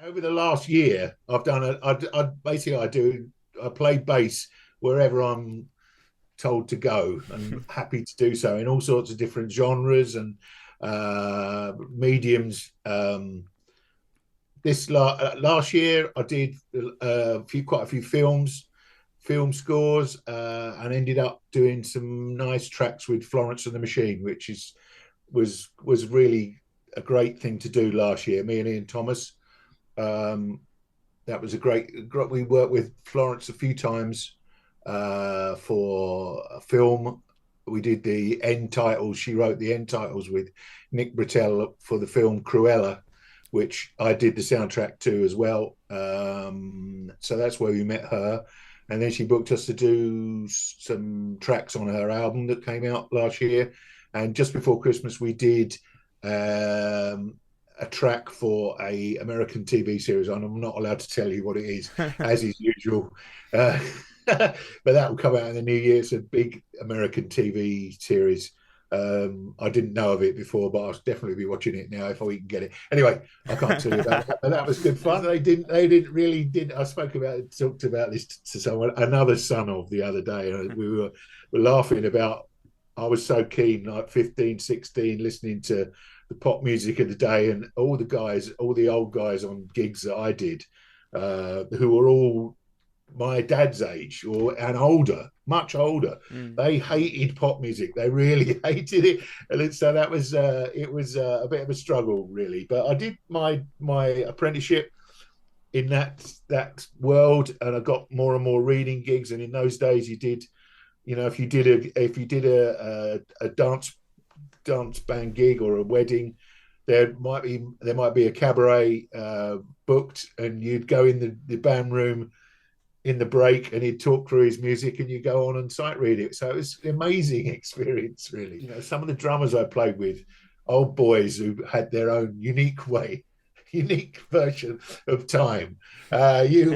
Over the last year, I've done I play bass wherever I'm told to go, and happy to do so in all sorts of different genres and mediums. Last year, I did quite a few film scores, and ended up doing some nice tracks with Florence and the Machine, which was really a great thing to do last year. Me and Ian Thomas. That was a great. We worked with Florence a few times for a film. We did the end titles. She wrote the end titles with Nick Britell for the film Cruella, which I did the soundtrack to as well. So that's where we met her. And then she booked us to do some tracks on her album that came out last year. And just before Christmas, we did a track for a American TV series, and I'm not allowed to tell you what it is, as is usual. But that will come out in the new year. It's a big American TV series. I didn't know of it before, but I'll definitely be watching it now if we can get it. Anyway, I can't tell you about that, but that was good fun. They didn't really. I talked about this to someone, another son of the other day, and we were laughing about. I was so keen, like 15, 16, listening to the pop music of the day, and all the old guys on gigs that I did, who were all my dad's age and older, much older. They hated pop music. They really hated it, and so that was it was a bit of a struggle, really. But I did my apprenticeship in that world, and I got more and more reading gigs. And in those days, you did, if you did a dance band gig or a wedding, there might be a cabaret booked, and you'd go in the band room in the break, and he'd talk through his music, and you go on and sight read it. So it was an amazing experience, really. Some of the drummers I played with, old boys who had their own unique version of time. You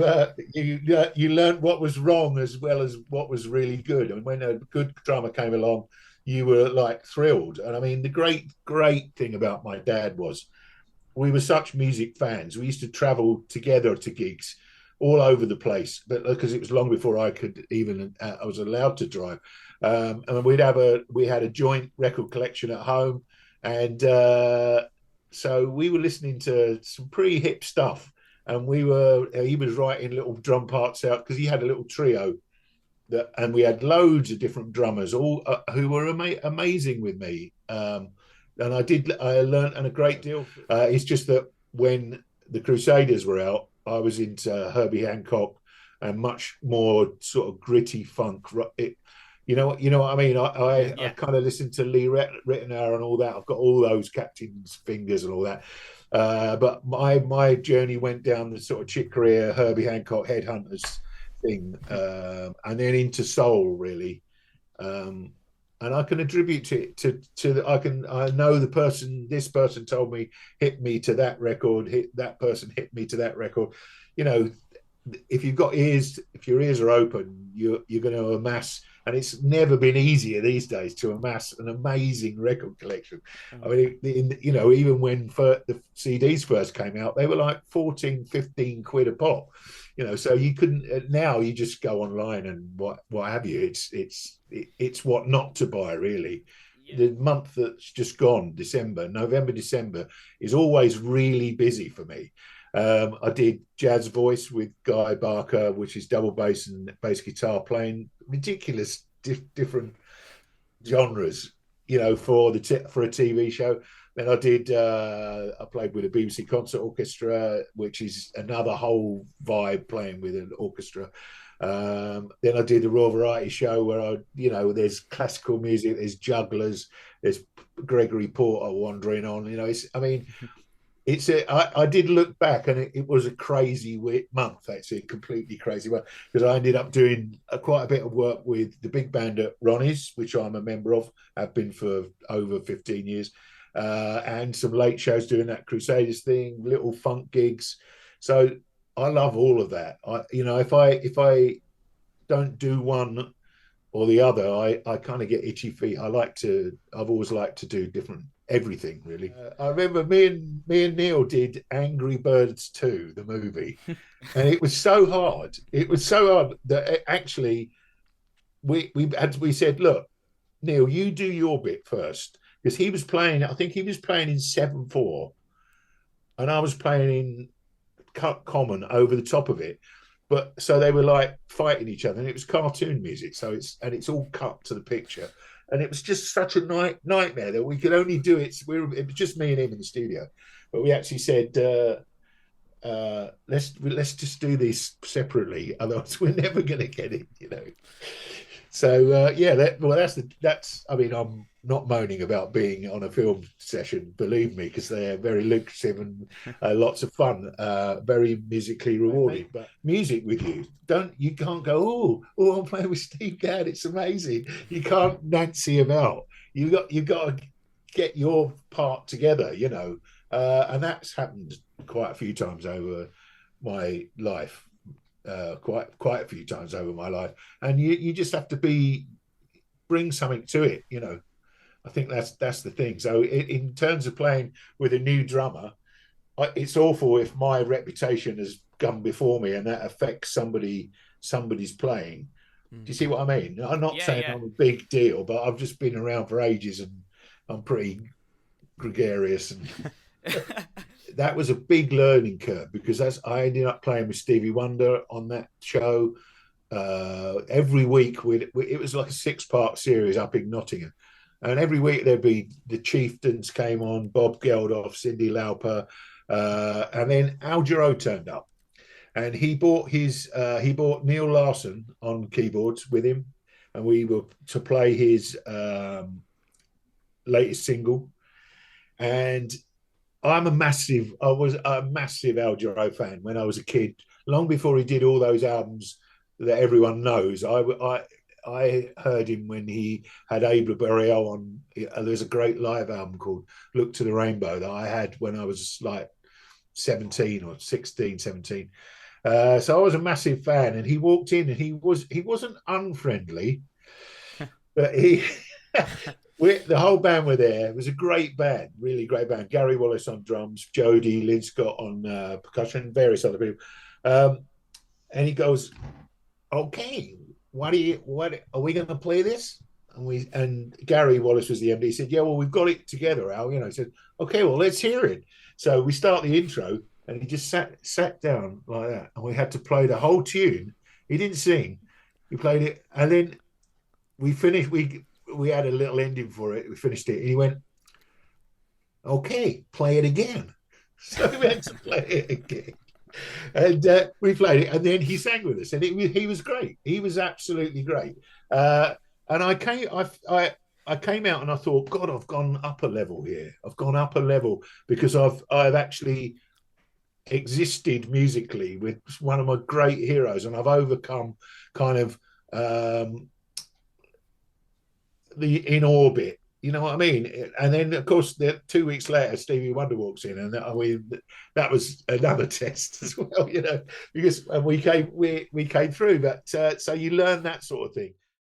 learned what was wrong as well as what was really good. And when a good drummer came along, you were like thrilled. And I mean, the great thing about my dad was we were such music fans. We used to travel together to gigs all over the place, but because it was long before I was allowed to drive. And we had a joint record collection at home, and so we were listening to some pretty hip stuff. And he was writing little drum parts out, because he had a little trio and we had loads of different drummers, all who were amazing with me. And I learned a great deal. It's just that when the Crusaders were out, I was into Herbie Hancock and much more sort of gritty funk. You know what I mean? I kind of listened to Lee Ritenour and all that. I've got all those Captain's Fingers and all that. But my journey went down the sort of Chick Corea, Herbie Hancock, Headhunters thing, and then into soul, really. And I can attribute it to I know this person told me, hit me to that record, that person hit me to that record. If you've got ears, if your ears are open, you're going to amass. And it's never been easier these days to amass an amazing record collection. I mean, even when the CDs first came out, they were like 14, 15 quid a pop. So you couldn't. Now you just go online and what have you. It's what not to buy, really. The month that's just gone, November, December, is always really busy for me. I did Jazz Voice with Guy Barker, which is double bass and bass guitar, playing ridiculous different genres, for a TV show. Then I played with a BBC concert orchestra, which is another whole vibe, playing with an orchestra. Then I did the Royal Variety Show, where there's classical music, there's jugglers, there's Gregory Porter wandering on. I did look back, and it was a crazy month, actually, a completely crazy one, because I ended up doing quite a bit of work with the big band at Ronnie's, which I'm a member of, have been for over 15 years, and some late shows doing that Crusaders thing, little funk gigs. So I love all of that. If I don't do one or the other, I kind of get itchy feet. I've always liked to do different everything really. I remember me and Neil did Angry Birds 2, the movie, and it was so hard. It was so hard that actually we said, look, Neil, you do your bit first, because he was playing. I think he was playing in 7/4, and I was playing in cut common over the top of it. But so they were like fighting each other, and it was cartoon music. So it's all cut to the picture, and it was just such a nightmare that we could only do it. It was just me and him in the studio, but we actually said, let's just do this separately, otherwise we're never going to get it, you know. So yeah, that's. I mean, I'm not moaning about being on a film session, believe me, because they're very lucrative and lots of fun, very musically rewarding. But music with you can't go, I'm playing with Steve Gadd, it's amazing. You can't Nancy about. You got to get your part together, you know, and that's happened quite a few times over my life. Quite a few times over my life, and you just have to bring something to it, you know. I think that's the thing. So in terms of playing with a new drummer, it's awful if my reputation has gone before me and that affects somebody's playing. Do you see what I mean? I'm not saying I'm a big deal, but I've just been around for ages and I'm pretty gregarious and that was a big learning curve, because I ended up playing with Stevie Wonder on that show. Every week, it was like a 6-part series up in Nottingham. And every week there'd be the Chieftains came on, Bob Geldof, Cyndi Lauper, and then Al Jarreau turned up. And he brought Neil Larson on keyboards with him. And we were to play his latest single. And I was a massive Al Jarreau fan when I was a kid, long before he did all those albums that everyone knows. I heard him when he had Abel Boreal on. There's a great live album called Look to the Rainbow that I had when I was like 17 or 16, 17. So I was a massive fan, and he walked in and he wasn't unfriendly, but the whole band were there. It was a great band, really great band. Gary Wallace on drums, Jody, Lynn Scott on percussion, various other people. And he goes, "Okay, what are we going to play this?" And Gary Wallace was the MD. He said, "Yeah, well, we've got it together, Al." You know, he said, "Okay, well, let's hear it." So we start the intro, and he just sat down like that, and we had to play the whole tune. He didn't sing. We played it, and then we finished. We had a little ending for it. We finished it. And he went, "Okay, play it again." So we had to play it again. And we played it. And then he sang with us. And he was great. He was absolutely great. And I came out and I thought, God, I've gone up a level here. I've gone up a level because I've actually existed musically with one of my great heroes. And I've overcome kind of the in orbit, you know what I mean? And then of course 2 weeks later Stevie Wonder walks in, and that was another test as well, you know, because we came through. But so you learn that sort of thing.